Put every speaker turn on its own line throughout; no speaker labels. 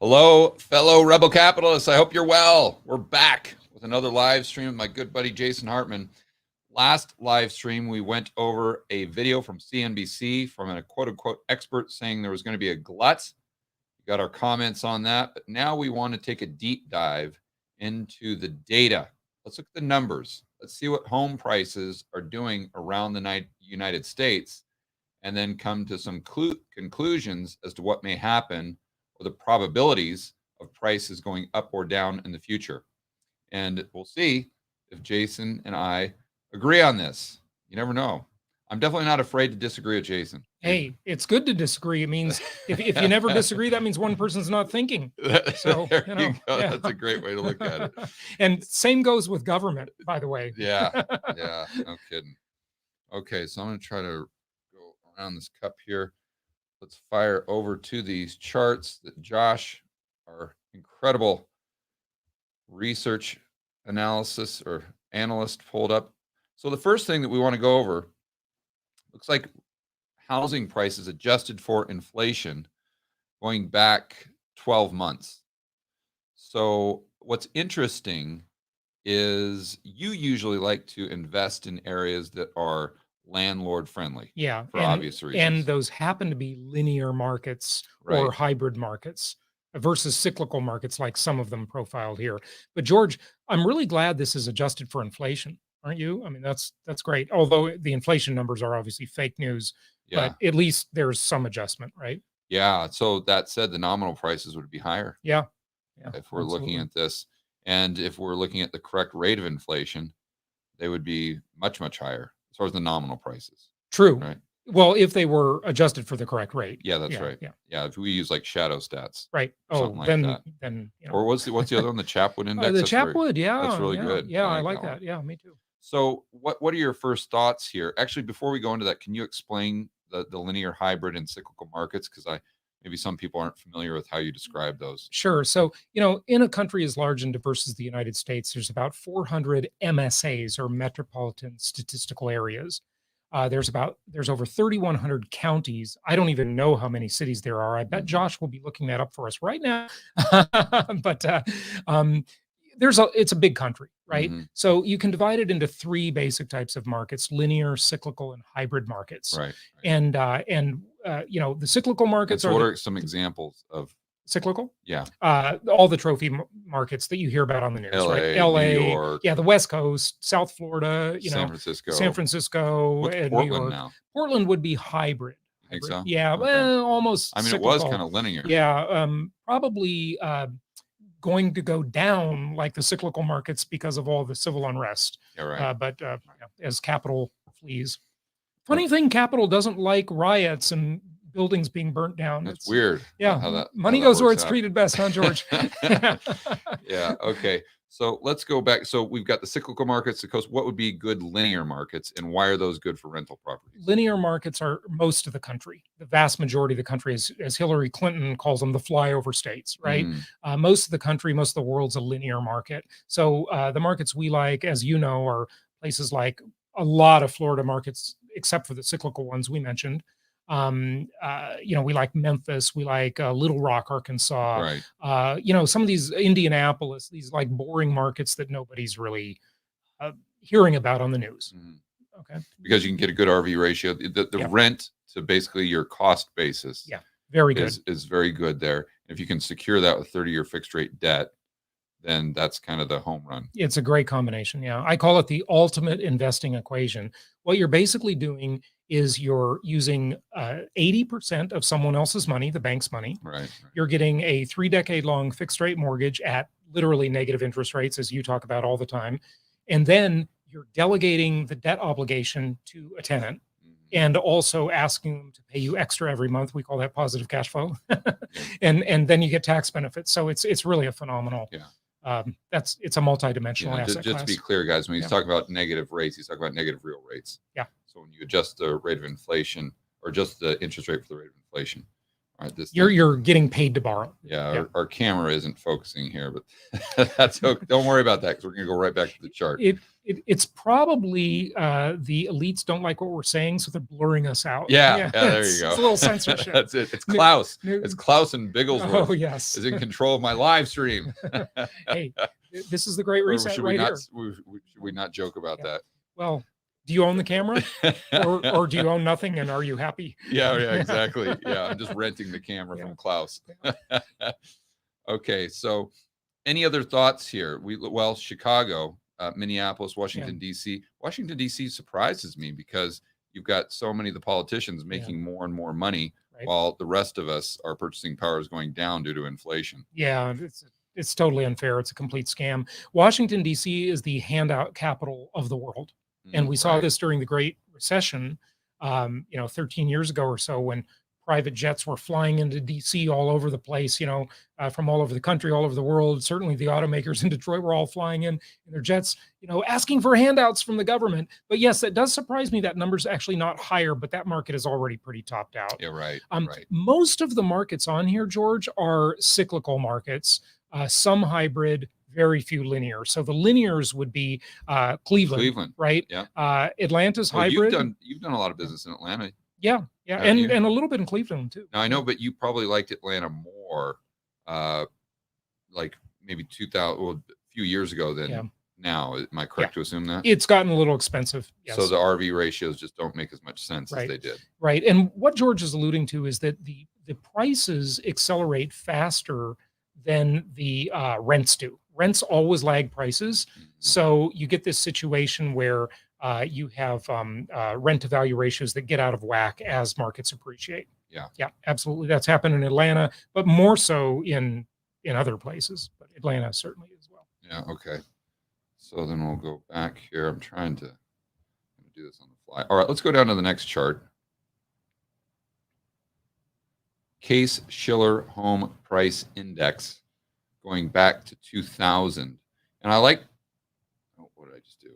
Hello, fellow Rebel Capitalists. I hope you're well. We're back with another live stream with my good buddy Jason Hartman. Last live stream, we went over a video from CNBC from a quote-unquote expert saying there was going to be a glut. We got our comments on that, but now we want to take a deep dive into the data. Let's look at the numbers. Let's see what home prices are doing around the United States, and then come to some conclusions as to what may happen or the probabilities of prices going up or down in the future. And we'll see if Jason and I agree on this. You never know. I'm definitely not afraid to disagree with Jason.
Hey, it's good to disagree. It means if you never disagree, that means one person's not thinking. So,
there you go. Yeah. That's a great way to look at it.
And same goes with government, by the way.
Yeah, no kidding. Okay, so I'm going to try to go around this cup here. Let's fire over to these charts that Josh, our incredible research analysis or analyst, pulled up. So the first thing that we want to go over looks like housing prices adjusted for inflation going back 12 months. So what's interesting is you usually like to invest in areas that are landlord friendly.
Yeah.
For obvious reasons.
And those happen to be linear markets or hybrid markets versus cyclical markets like some of them profiled here. But George, I'm really glad this is adjusted for inflation. Aren't you? I mean, that's great. Although the inflation numbers are obviously fake news, but at least there's some adjustment, right?
Yeah. So that said, the nominal prices would be higher.
Yeah.
If we're looking at this, and if we're looking at the correct rate of inflation, they would be much, much higher as far as the nominal prices.
True.
Right.
Well, if they were adjusted for the correct rate.
Yeah, that's right. Yeah. If we use like shadow stats.
Right. Oh, like then
you know. Or what's the other one? The Chapwood index?
The Chapwood,
that's really good.
Yeah, I like that. Yeah, me too.
So what are your first thoughts here? Actually, before we go into that, can you explain the linear, hybrid, and cyclical markets? Because maybe some people aren't familiar with how you describe those.
Sure. So, in a country as large and diverse as the United States, there's about 400 MSAs or metropolitan statistical areas. There's over 3,100 counties. I don't even know how many cities there are. I bet Josh will be looking that up for us right now. But it's a big country, right? Mm-hmm. So you can divide it into three basic types of markets: linear, cyclical, and hybrid markets.
Right.
And the cyclical markets
what are some examples of
cyclical?
Yeah.
All the trophy markets that you hear about on the news, right? LA,
New York,
the West Coast, South Florida,
San Francisco,
What's
and
Portland
New York. Now?
Portland would be hybrid.
I think so.
Yeah, okay. Well, almost.
I mean,
cyclical.
It was kind of linear.
Yeah, probably going to go down like the cyclical markets because of all the civil unrest.
Yeah, right.
But as capital flees. Funny thing, capital doesn't like riots and buildings being burnt down.
It's weird.
Yeah. Money goes where it's treated best, huh, George?
Yeah. Okay. So let's go back. So we've got the cyclical markets. Of course, what would be good linear markets, and why are those good for rental properties?
Linear markets are most of the country. The vast majority of the country, as Hillary Clinton calls them, the flyover states, right? Most of the country, most of the world's a linear market. So the markets we like, as you know, are places like a lot of Florida markets, except for the cyclical ones we mentioned. We like Memphis, we like Little Rock, Arkansas,
right.
Some of these Indianapolis, these like boring markets that nobody's really hearing about on the news. Okay.
Because you can get a good RV ratio. The rent to basically your cost basis.
Yeah. Very good.
Is very good there. If you can secure that with 30-year fixed rate debt, then that's kind of the home run.
It's a great combination. Yeah. I call it the ultimate investing equation. What you're basically doing is you're using 80% of someone else's money, the bank's money.
Right.
You're getting a 3-decade-long fixed rate mortgage at literally negative interest rates, as you talk about all the time. And then you're delegating the debt obligation to a tenant and also asking them to pay you extra every month. We call that positive cash flow. and then you get tax benefits. So it's really a phenomenal.
Yeah.
It's a multi-dimensional asset
just
class.
To be clear, guys, when he's talking about negative rates, he's talking about negative real rates.
Yeah.
So when you adjust the rate of inflation or just the interest rate for the rate of inflation, all right,
you're getting paid to borrow.
Yeah. Our camera isn't focusing here, but that's okay. Don't worry about that because we're going to go right back to the chart.
It's probably the elites don't like what we're saying, so they're blurring us out.
Yeah, there you go.
It's a little censorship.
That's it. It's Klaus.
New-
It's Klaus and Bigglesworth
Oh yes,
is in control of my live stream.
hey, this is the Great
Or
Reset
should
right
we not?
here.
Should we not joke about
Yeah. Well, do you own the camera, or do you own nothing? And are you happy?
Yeah, exactly. Yeah, I'm just renting the camera from Klaus. Okay, so any other thoughts here? Well, Chicago, Minneapolis, Washington D.C. Washington D.C. surprises me because you've got so many of the politicians making more and more money, while the rest of us, our purchasing power is going down due to inflation.
Yeah, it's totally unfair. It's a complete scam. Washington D.C. is the handout capital of the world. And we saw this during the Great Recession, 13 years ago or so, when private jets were flying into DC all over the place, from all over the country, all over the world. Certainly the automakers in Detroit were all flying in their jets, asking for handouts from the government. But yes, it does surprise me that number's actually not higher, but that market is already pretty topped out.
Yeah, right.
Most of the markets on here, George, are cyclical markets, some hybrid, very few linear. So the linears would be Cleveland, right?
Yeah.
Atlanta's hybrid.
You've done a lot of business in Atlanta.
Yeah, and a little bit in Cleveland too.
Now I know, but you probably liked Atlanta more, like maybe 2000, a few years ago than now. Am I correct to assume that?
It's gotten a little expensive. Yes.
So the RV ratios just don't make as much sense as they did.
Right. And what George is alluding to is that the prices accelerate faster than the rents do. Rents always lag prices. So you get this situation where you have rent to value ratios that get out of whack as markets appreciate. Yeah, absolutely. That's happened in Atlanta, but more so in other places, but Atlanta certainly as well.
Yeah. Okay. So then we'll go back here. I'm trying to do this on the fly. All right, let's go down to the next chart. Case-Shiller Home Price Index going back to 2000. And I like, what did I just do?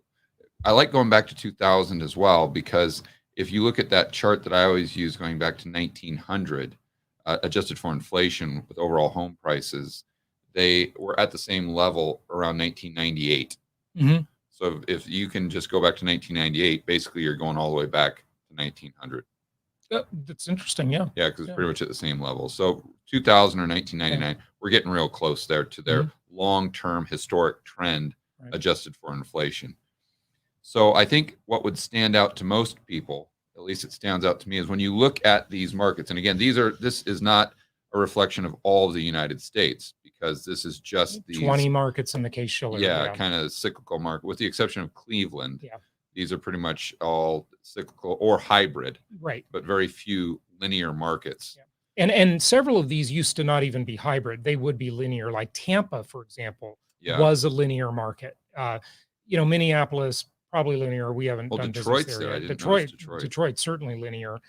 I like going back to 2000 as well, because if you look at that chart that I always use going back to 1900, adjusted for inflation with overall home prices, they were at the same level around 1998. So if you can just go back to 1998, basically you're going all the way back to 1900.
That's interesting. Yeah.
Yeah, because it's pretty much at the same level. So 2000 or 1999, we're getting real close there to their long-term historic trend adjusted for inflation. So I think what would stand out to most people, at least it stands out to me, is when you look at these markets. And again, this is not a reflection of all of the United States, because this is just these
20 markets in the Case-Shiller.
Yeah, kind of cyclical market, with the exception of Cleveland.
Yeah.
These are pretty much all cyclical or hybrid, but very few linear markets.
Yeah. And several of these used to not even be hybrid. They would be linear. Like Tampa, for example, was a linear market. Minneapolis, probably linear. We haven't done
Detroit's
business there
yet.
Detroit, certainly linear.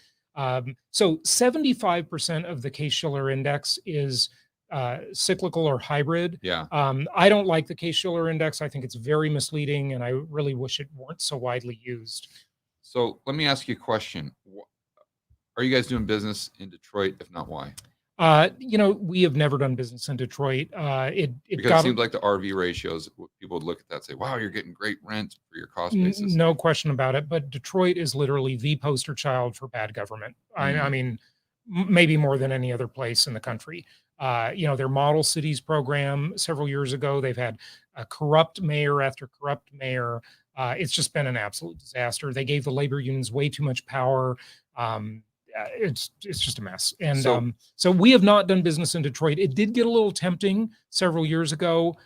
So 75% of the Case-Shiller index is cyclical or hybrid.
Yeah.
I don't like the Case-Shiller index. I think it's very misleading, and I really wish it weren't so widely used.
So let me ask you a question. Are you guys doing business in Detroit? If not, why?
We have never done business in Detroit. Because
it seems like the RV ratios, people would look at that and say, wow, you're getting great rent for your cost basis.
No question about it. But Detroit is literally the poster child for bad government. I mean, maybe more than any other place in the country. Their Model Cities program several years ago, they've had a corrupt mayor after corrupt mayor. It's just been an absolute disaster. They gave the labor unions way too much power. It's just a mess. And so we have not done business in Detroit. It did get a little tempting several years ago.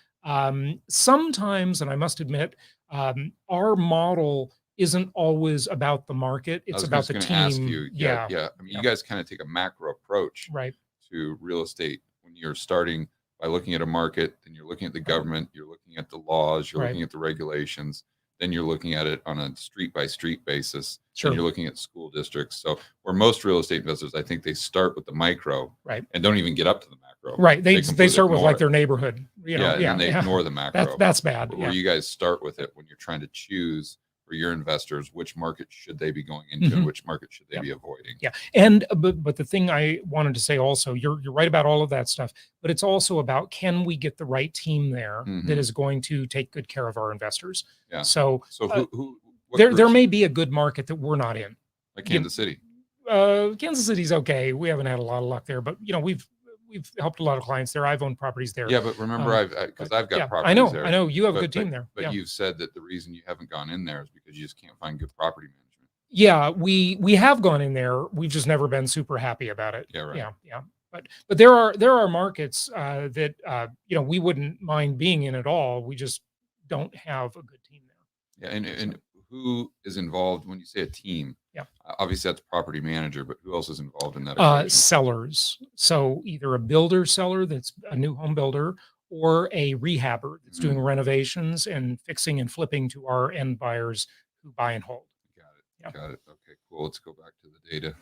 Sometimes, and I must admit, our model isn't always about the market. It's about the team.
Ask you, yeah. I mean, you guys kind of take a macro approach to real estate when you're starting by looking at a market, then you're looking at the government, you're looking at the laws, you're looking at the regulations, then you're looking at it on a street by street basis. Sure. And you're looking at school districts. So where most real estate investors, I think they start with the micro and don't even get up to the macro.
Right. They start with like their neighborhood.
And they ignore the macro.
That's bad.
Where you guys start with it when you're trying to choose for your investors, which market should they be going into and which market should they be avoiding.
Yeah. And but the thing I wanted to say also, you're right about all of that stuff, but it's also about, can we get the right team there that is going to take good care of our investors?
Yeah.
So
who
there may be a good market that we're not in.
Like Kansas City.
Kansas City's okay. We haven't had a lot of luck there, but we've helped a lot of clients there. I've owned properties there.
Yeah, but remember, because I've got properties there.
I know you have a good team there.
But you've said that the reason you haven't gone in there is because you just can't find good property management.
Yeah, we have gone in there. We've just never been super happy about it.
Yeah, right.
Yeah. But there are markets that we wouldn't mind being in at all. We just don't have a good team there.
Yeah, and who is involved when you say a team?
Yeah.
Obviously that's property manager, but who else is involved in that?
Sellers. So either a builder seller that's a new home builder, or a rehabber that's doing renovations and fixing and flipping to our end buyers who buy and hold.
Got it. Okay, cool. Let's go back to the data.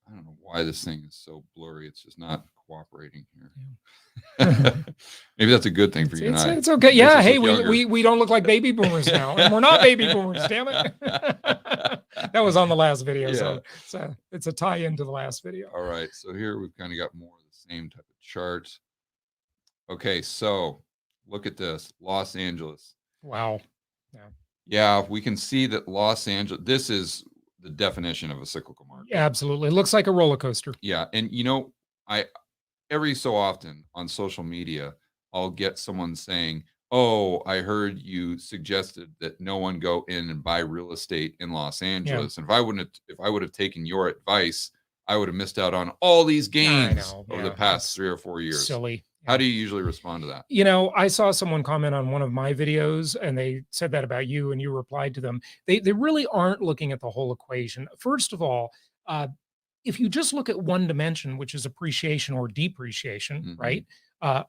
I don't know why this thing is so blurry. It's just not cooperating here. Maybe that's a good thing for you and I.
It's okay. Yeah. Hey, we don't look like baby boomers now, and we're not baby boomers. Damn it. That was on the last video, so it's a tie into the last video.
All right. So here we've kind of got more of the same type of chart. Okay, so look at this, Los Angeles.
Wow.
Yeah, we can see that Los Angeles. This is the definition of a cyclical market.
Absolutely, it looks like a roller coaster.
Yeah, and I every so often on social media, I'll get someone saying, "Oh, I heard you suggested that no one go in and buy real estate in Los Angeles." And if I would have taken your advice, I would have missed out on all these gains over the past 3 or 4 years.
Silly.
How do you usually respond to that?
I saw someone comment on one of my videos and they said that about you, and you replied to them. They really aren't looking at the whole equation. First of all, if you just look at one dimension, which is appreciation or depreciation, right?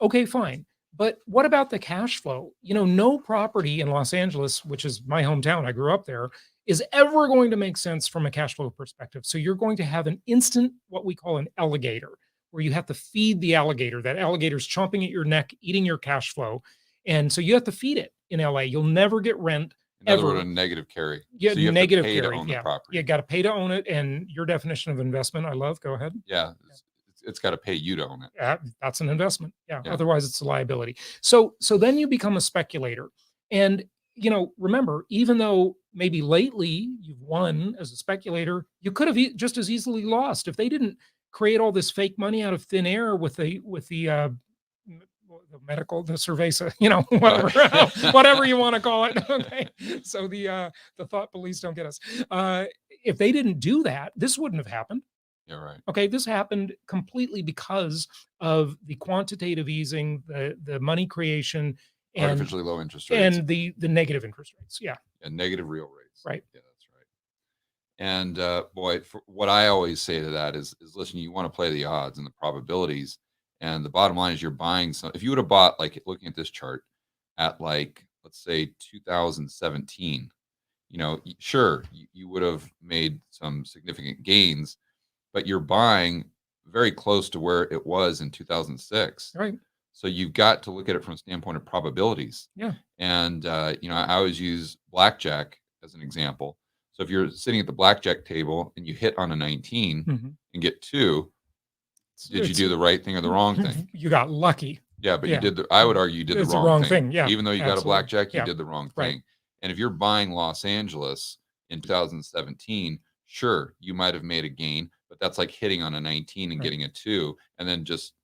Okay, fine. But what about the cash flow? No property in Los Angeles, which is my hometown, I grew up there, is ever going to make sense from a cash flow perspective. So you're going to have an instant, what we call an alligator, where you have to feed the alligator. That alligator's chomping at your neck, eating your cash flow. And so you have to feed it in LA. You'll never get rent.
In other words, a negative carry.
Yeah,
so you have
negative
to pay
carry.
To own the property.
You got to pay to own it. And your definition of investment, I love. Go ahead.
Yeah, it's got to pay you to own it.
That's an investment. Yeah. Otherwise, it's a liability. So then you become a speculator. And remember, even though maybe lately you've won as a speculator, you could have just as easily lost if they didn't create all this fake money out of thin air with the medical, the Cerveza, whatever you want to call it. Okay. So the thought police don't get us. If they didn't do that, this wouldn't have happened.
Yeah, right.
Okay. This happened completely because of the quantitative easing, the money creation, and
artificially low interest rates,
and the negative interest rates. Yeah.
And negative real rates.
Right.
Yeah, that's right. And boy, what I always say to that is listen, you want to play the odds and the probabilities. And the bottom line is you're buying some. If you would have bought, like looking at this chart at let's say 2017, sure, you would have made some significant gains, but you're buying very close to where it was in 2006.
Right.
So you've got to look at it from a standpoint of probabilities.
Yeah.
And, I always use blackjack as an example. So if you're sitting at the blackjack table and you hit on a 19 and get 2, did you do the right thing or the wrong thing?
You got lucky.
Yeah, but I would argue you did the wrong thing.
Yeah.
Even though you got a blackjack, you did the wrong thing.
Right.
And if you're buying Los Angeles in 2017, sure, you might have made a gain, but that's like hitting on a 19 and getting a 2, and then just,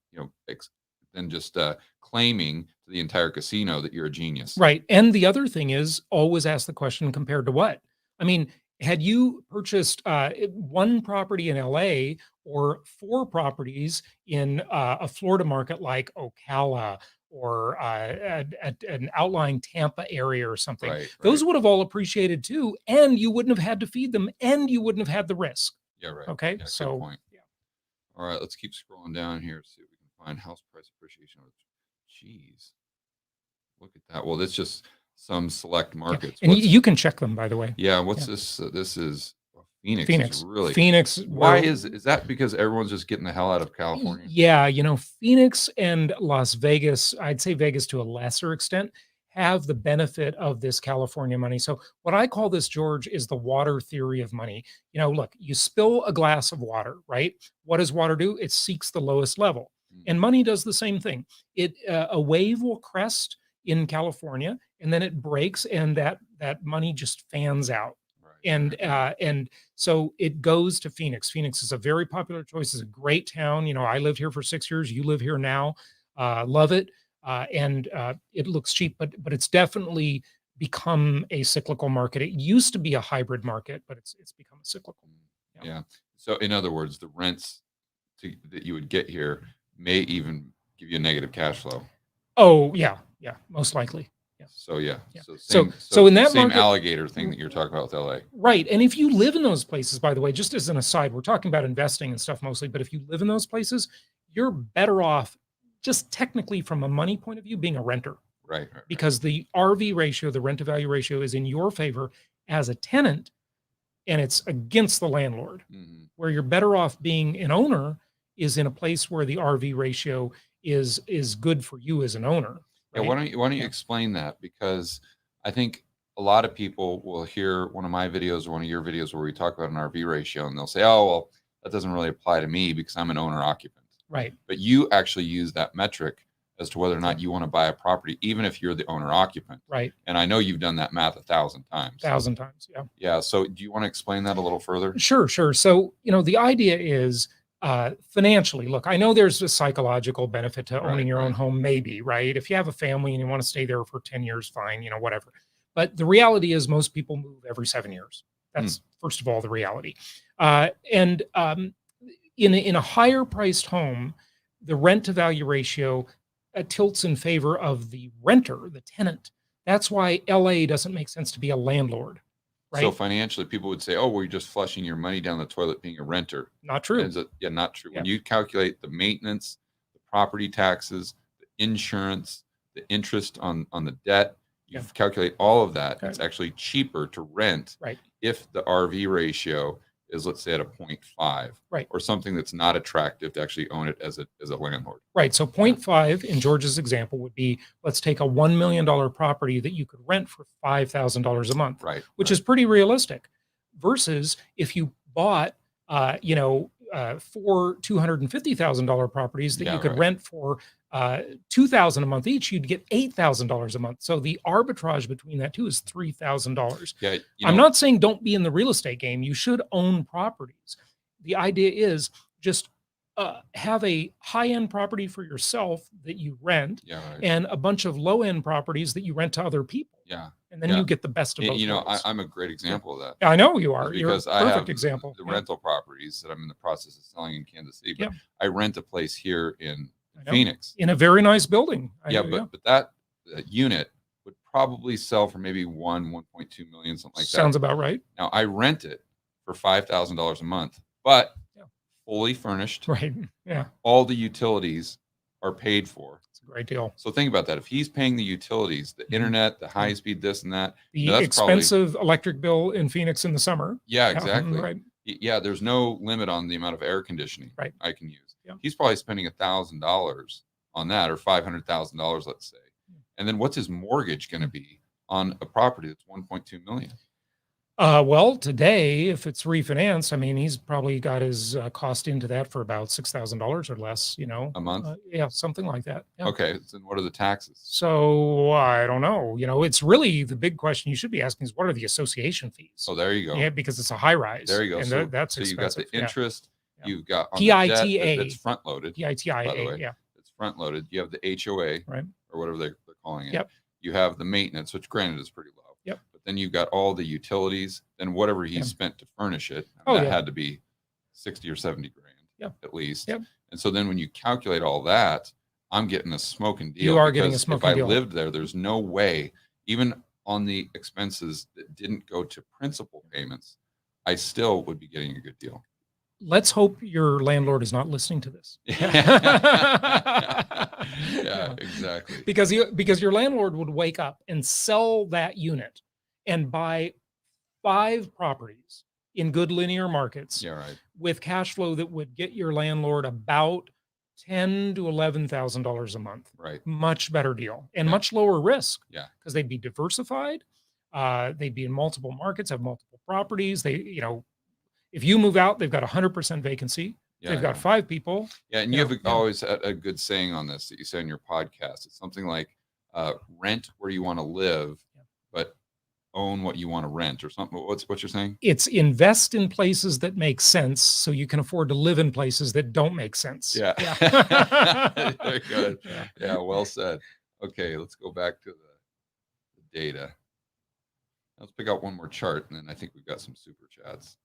claiming to the entire casino that you're a genius.
Right. And the other thing is always ask the question, compared to what? I mean, had you purchased one property in LA or 4 properties in a Florida market like Ocala or an outlying Tampa area or something, those would have all appreciated too, and you wouldn't have had to feed them, and you wouldn't have had the risk.
Yeah, right.
Okay,
yeah,
so
good point. All right, let's keep scrolling down here, see if we can find house price appreciation. Jeez, look at that. Well, that's just some select markets.
And you can check them, by the way.
Yeah, what's this? This is Phoenix.
Phoenix.
Really?
Phoenix.
Why is that because everyone's just getting the hell out of California?
Yeah, Phoenix and Las Vegas, I'd say Vegas to a lesser extent, have the benefit of this California money. So what I call this, George, is the water theory of money. Look, you spill a glass of water, right? What does water do? It seeks the lowest level. And money does the same thing. A wave will crest in California, and then it breaks, and that money just fans out. And so it goes to Phoenix. Phoenix is a very popular choice. It's a great town. I lived here for 6 years. You live here now. Love it. And it looks cheap, but it's definitely become a cyclical market. It used to be a hybrid market, but it's become a cyclical.
Yeah. So in other words, the rents that you would get here may even give you a negative cash flow.
Oh yeah, most likely. Yeah.
So yeah.
So in that
same
market,
alligator thing that you're talking about with LA.
Right. And if you live in those places, by the way, just as an aside, we're talking about investing and stuff mostly, but if you live in those places, you're better off, just technically from a money point of view, being a renter.
Right.
Because the RV ratio, the rent to value ratio, is in your favor as a tenant, and it's against the landlord. Where you're better off being an owner is in a place where the RV ratio is good for you as an owner. Right?
Yeah, why don't you explain that? Because I think a lot of people will hear one of my videos or one of your videos where we talk about an RV ratio, and they'll say, "Oh, well, that doesn't really apply to me because I'm an owner occupant."
Right.
But you actually use that metric as to whether or not you want to buy a property, even if you're the owner occupant.
Right.
And I know you've done that math 1,000 times.
1,000 times. Yeah.
Yeah. So do you want to explain that a little further?
Sure. So, the idea is financially, look, I know there's a psychological benefit to owning your own home, maybe, right? If you have a family and you want to stay there for 10 years, fine, whatever. But the reality is most people move every 7 years. That's first of all, the reality. In a higher priced home, the rent to value ratio tilts in favor of the renter, the tenant. That's why LA doesn't make sense to be a landlord. Right?
So financially, people would say, "Oh, well, you're just flushing your money down the toilet being a renter."
Not true.
Not true. Yeah. When you calculate the maintenance, the property taxes, the insurance, the interest on the debt, you calculate all of that. It's actually cheaper to rent if the RV ratio is, let's say, at a 0.5, or something that's not attractive to actually own it as a landlord.
Right. So 0.5 in George's example would be, let's take a $1 million property that you could rent for $5,000 a month, which is pretty realistic, versus if you bought, 4 $250,000 properties that you could rent for $2,000 a month each, you'd get $8,000 a month. So the arbitrage between that two is $3,000.
Yeah,
I'm not saying don't be in the real estate game. You should own properties. The idea is just have a high-end property for yourself that you rent, and a bunch of low-end properties that you rent to other people.
Yeah.
And then you get the best of both worlds.
I'm a great example of that.
Yeah, I know you are.
Because
You're a perfect
I have
example.
The rental properties that I'm in the process of selling in Kansas City. But I rent a place here in Phoenix.
In a very nice building.
But that unit would probably sell for maybe 1.2 million, something like that.
Sounds about right.
Now I rent it for $5,000 a month, but fully furnished.
Right. Yeah.
All the utilities are paid for.
It's a great deal.
So think about that. If he's paying the utilities, the internet, the high speed, this and that,
the expensive electric bill in Phoenix in the summer.
Yeah, exactly.
Right.
Yeah, there's no limit on the amount of air conditioning I can use.
Yeah.
He's probably spending $1,000 on that, or $500,000, let's say. And then what's his mortgage going to be on a property that's 1.2 million?
Well, today, if it's refinanced, I mean, he's probably got his cost into that for about $6,000 or less,
a month.
Yeah, something like that. Yeah.
Okay. Then what are the taxes?
So I don't know. It's really the big question you should be asking is, what are the association fees?
Oh, there you go.
Yeah, because it's a high rise.
There you go.
And
that's expensive. You've got the interest.
Yeah.
You've got
PITA.
It's front loaded.
PITA. Yeah.
It's front loaded. You have the HOA, or whatever they're calling it.
Yep.
You have the maintenance, which granted is pretty low.
Yep.
But then you've got all the utilities, then whatever he spent to furnish it. That had to be 60 or 70 grand at least.
Yep.
And so then when you calculate all that, I'm getting a smoking deal.
You are getting a smoking deal.
If I lived there, there's no way, even on the expenses that didn't go to principal payments, I still would be getting a good deal.
Let's hope your landlord is not listening to this.
Yeah, exactly.
Because your landlord would wake up and sell that unit and buy 5 properties in good linear markets with cash flow that would get your landlord about $10,000 to $11,000 a month.
Right.
Much better deal and
Yeah.
much lower risk.
Yeah.
Because they'd be diversified. They'd be in multiple markets, have multiple properties. They, if you move out, they've got 100% vacancy.
Yeah.
They've got 5 people.
Yeah. And you have always had a good saying on this that you say on your podcast. It's something like rent where you want to live, but own what you want to rent or something. What's you're saying?
It's invest in places that make sense so you can afford to live in places that don't make sense.
Yeah. Very good. Yeah. Well said. Okay. Let's go back to the data. Let's pick out one more chart, and then I think we've got some super chats.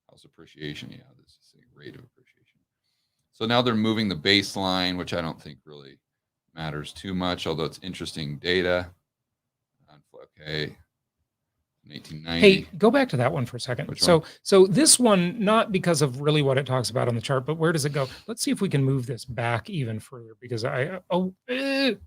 House appreciation. Yeah, this is a rate of appreciation. So now they're moving the baseline, which I don't think really matters too much, although it's interesting data. Okay. 1890.
Hey, go back to that one for a second.
Which
so
one?
so this one, not because of really what it talks about on the chart, but where does it go? Let's see if we can move this back even further because okay, maybe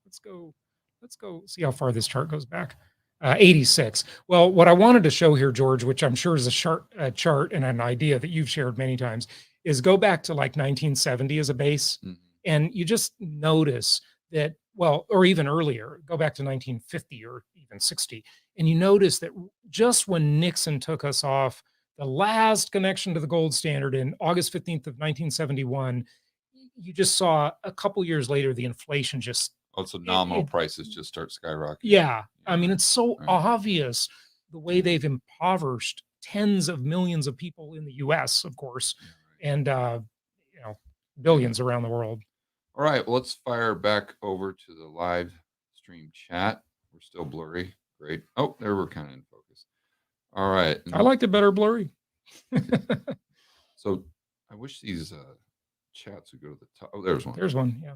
let's go see how far this chart goes back. 86. Well, what I wanted to show here, George, which I'm sure is a chart and an idea that you've shared many times, is go back to like 1970 as a base.
Mm-hmm.
And you just notice that, well, or even earlier, go back to 1950 or even 60. And you notice that just when Nixon took us off the last connection to the gold standard in August 15th of 1971, you just saw a couple years later, the inflation just...
So nominal prices just start skyrocketing.
Yeah. I mean, it's so obvious the way they've impoverished tens of millions of people in the US, of course, and, billions around the world.
All right. Well, let's fire back over to the live stream chat. We're still blurry. Great. Oh, there we're kind of in focus. All right.
I liked it better blurry.
So I wish these chats would go to the top. Oh, there's one.
There's one. Yeah.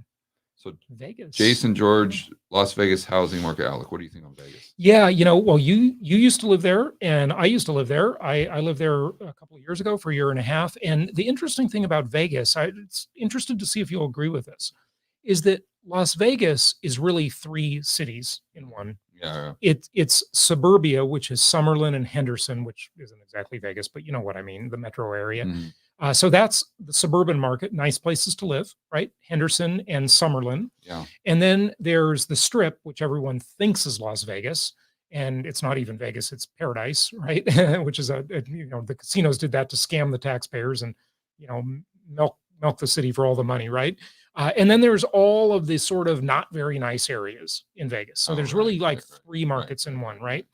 So
Vegas.
Jason George, Las Vegas housing market outlook. What do you think on Vegas?
Yeah, well, you used to live there and I used to live there. I lived there a couple of years ago for a year and a half. And the interesting thing about Vegas, I'm interested to see if you'll agree with this, is that Las Vegas is really 3 cities in one.
Yeah.
It's suburbia, which is Summerlin and Henderson, which isn't exactly Vegas, but you know what I mean, the metro area.
Mm-hmm.
So that's the suburban market, nice places to live, right? Henderson and Summerlin.
Yeah.
And then there's the Strip, which everyone thinks is Las Vegas, and it's not even Vegas, it's paradise, right? Which is the casinos did that to scam the taxpayers and, milk the city for all the money, right? And then there's all of the sort of not very nice areas in Vegas. So there's really like 3 markets in one, right?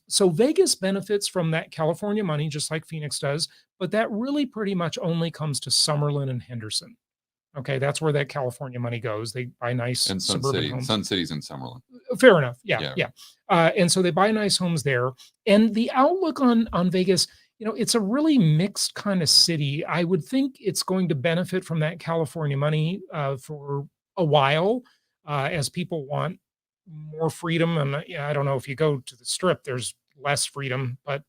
So Vegas benefits from that California money, just like Phoenix does, but that really pretty much only comes to Summerlin and Henderson. Okay, that's where that California money goes. They buy nice
and
suburban homes.
Sun City's in Summerlin.
Fair enough. Yeah. And so they buy nice homes there. And the outlook on Vegas, it's a really mixed kind of city. I would think it's going to benefit from that California money for a while as people want more freedom. And I don't know if you go to the Strip, there's less freedom, but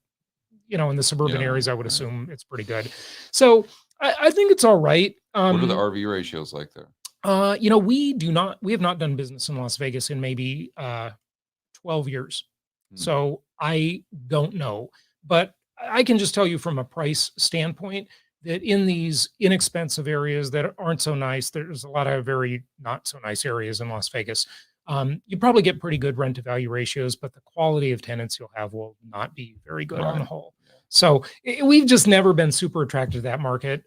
in the suburban areas, I would assume it's pretty good. So I think it's all right.
What are the RV ratios like there?
We have not done business in Las Vegas in maybe 12 years. So I don't know, but I can just tell you from a price standpoint that in these inexpensive areas that aren't so nice, there's a lot of very not so nice areas in Las Vegas. You probably get pretty good rent to value ratios, but the quality of tenants you'll have will not be very good on the whole. So we've just never been super attracted to that market.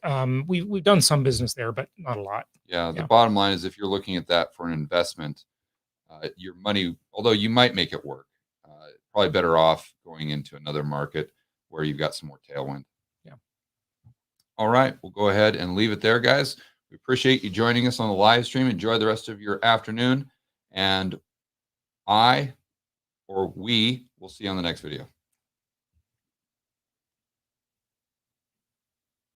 We've done some business there, but not a lot.
Yeah. The bottom line is if you're looking at that for an investment, your money, although you might make it work, probably better off going into another market where you've got some more tailwind.
Yeah.
All right. We'll go ahead and leave it there, guys. We appreciate you joining us on the live stream. Enjoy the rest of your afternoon. And we will see you on the next video.